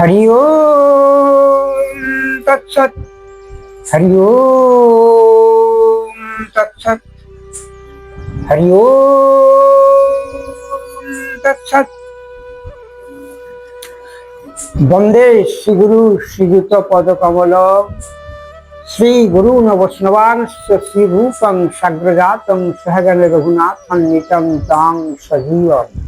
हरि ओम तत्सत। हरि ओम तत्सत। हरि ओम तत्सत। वंदे श्री गुरु श्रीयुत पद कमल श्री गुरु वैष्णवांश्च श्री रूपं साग्रजातं सहगण रघुनाथान्वितं तां सजीवम्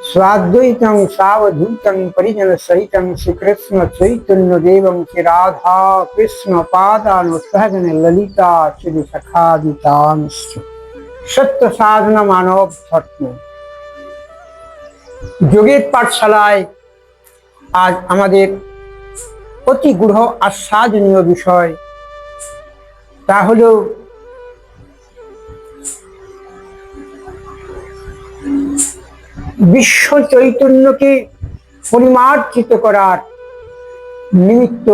स्वाद्वैतं सावधूतं परिजन सहितं श्रीकृष्ण चैतन्य देवं श्री राधा कृष्ण पादानुसहगण ललिता श्री सखादितांश्च सत्य साधना मानव धर्म যোগের পাঠশালায় আজ আমাদের অতি গূঢ় আস্বাদনীয় বিষয়, তা হলো বিশ্ব চৈতন্যকে পরিমার্জিত করার নিমিত্ত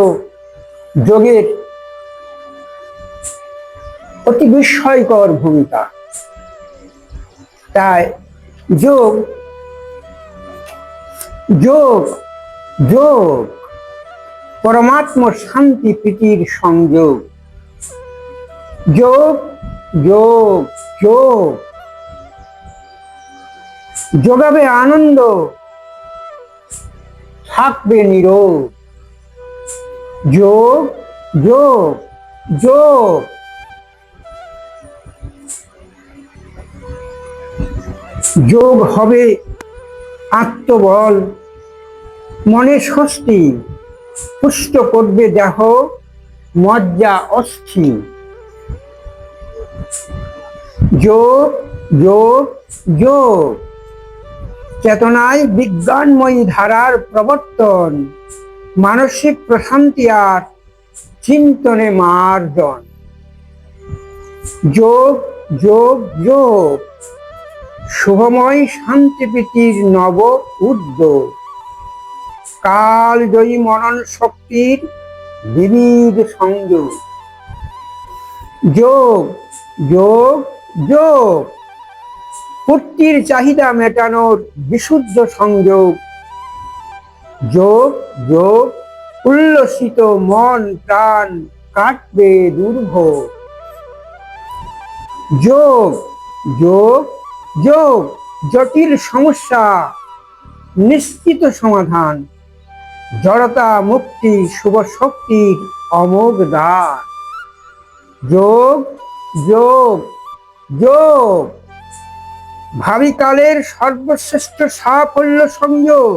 যোগের অতি বিস্ময়কর ভূমিকা। তাই যোগ যোগ যোগ পরমাত্ম শান্তি প্রীতির সংযোগ। যোগ যোগ যোগ যোগাবে আনন্দ, থাকবে নীরব। যোগ যোগ যোগ যোগ হবে আত্মবল, মনে স্বস্তি, পুষ্ট করবে দেহ মজ্জা অস্থি। যোগ যোগ যোগ চেতনায় বিজ্ঞানময়ী ধারার প্রবর্তন, মানসিক প্রশান্তি আর চিন্তনে মার্জন। যোগ যোগ যোগ শুভময় শান্তিপ্রীতির নব উদ্যোগ, কালজয়ী মনন শক্তির বিবিধ সংযোগ। যোগ যোগ যোগ পূর্তির চাহিদা মেটানোর বিশুদ্ধ সংযোগ। যোগ যোগ উল্লসিত মন প্রাণ কাটবে দুর্ভোগ। যোগ যোগ যোগ জটিল সমস্যা নিশ্চিত সমাধান, জড়তা মুক্তি শুভ শক্তির অমোঘ দান। যোগ যোগ যোগ ভাবিকালের সর্বশ্রেষ্ঠ সাফল্য সংযোগ,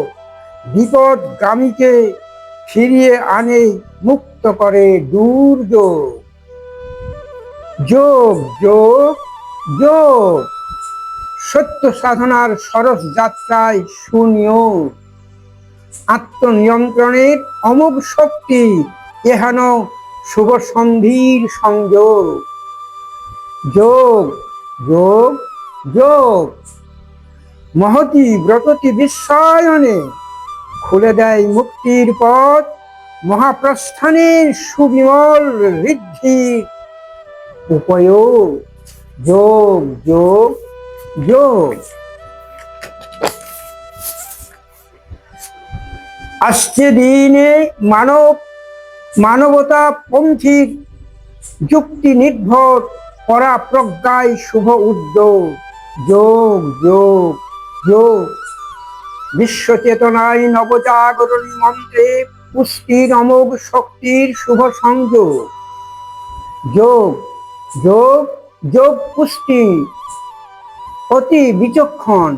বিপদগামীকে ফিরিয়ে আনে মুক্ত করে দুর্যোগ। যোগ যোগ যোগ সত্য সাধনার সরস যাত্রায় সুনিয়োগ, আত্মনিয়ন্ত্রণের অমোঘ শক্তি এহেন শুভ সন্ধির সংযোগ। যোগ যোগ যোগ মহতি ব্রততি বিশ্বায়নে খুলে দেয় মুক্তির পথ, মহাপ্রস্থানের সুবিমল ঋদ্ধির উপয়োগ। যোগ যোগ যোগ আসছে দিনে মানবতা পন্থীর যুক্তি নির্ভর পরা প্রজ্ঞায় শুভ উদ্যোগ। যোগ যোগ যোগ বিশ্ব চেতনায় নবজাগরণী মন্ত্রে পুষ্টির অমোঘ শক্তির শুভ সংযোগ। যোগ যোগ যোগ পুষ্টি অতি বিচক্ষণ,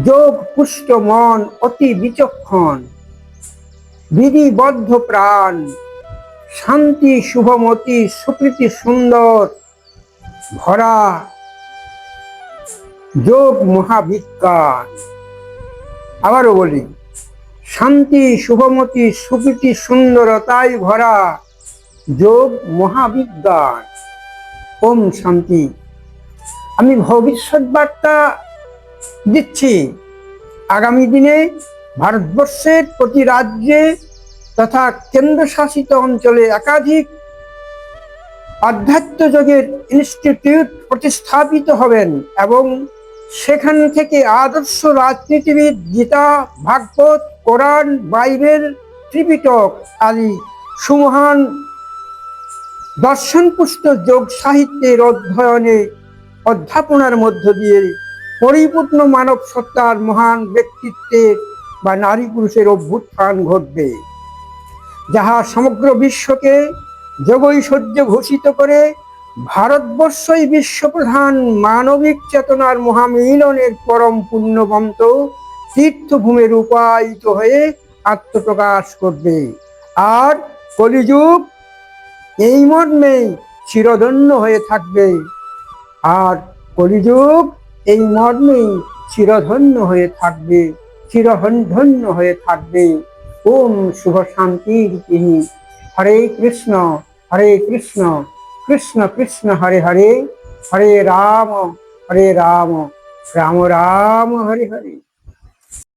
যোগ পুষ্ট মন অতি বিচক্ষণ, বিধিবদ্ধ প্রাণ শান্তি শুভমতি সুকৃতি সুন্দর ভরা। যোগ মহাবিজ্ঞান। আবারও বলি, শান্তি শুভমতি সুকৃতি সুন্দরতায় ভরা যোগ মহাবিজ্ঞান। ওম শান্তি। আমি ভবিষ্যৎ বার্তা দিচ্ছি, আগামী দিনে ভারতবর্ষের প্রতি রাজ্যে তথা কেন্দ্রশাসিত অঞ্চলে একাধিক আধ্যাত্ম যোগের ইনস্টিটিউট প্রতিস্থাপিত হবেন এবং সেখান থেকে আদর্শ রাজনীতিবিদ, গীতা, ভাগবত কোরআন, বাইবেল, ত্রিপিটক আদি সুমহান দর্শন পুস্তক যোগ সাহিত্যের অধ্যাপনার মধ্য দিয়ে পরিপূর্ণ মানব সত্তার মহান ব্যক্তিত্বের বা নারী পুরুষের অভ্যুত্থান ঘটবে, যাহা সমগ্র বিশ্বকে যোগৈশ্বর্য ঘোষিত করে ভারতবর্ষই বিশ্বপ্রধান মানবিক চেতনার মহামিলনের পরম পুণ্যবন্ত তীর্থভূমে রূপায়িত হয়ে আত্মপ্রকাশ করবে। আর কলিযুগ এই মর্মেই চিরধন্য হয়ে থাকবে। আর কলিযুগ এই মর্মেই চিরধন্য হয়ে থাকবে, চিরধন্য হয়ে থাকবে। ওম শুভ শান্তির তিনি। হরে কৃষ্ণ কৃষ্ণ কৃষ্ণ হরে হরে, হরে রাম রাম রাম হরে হরে।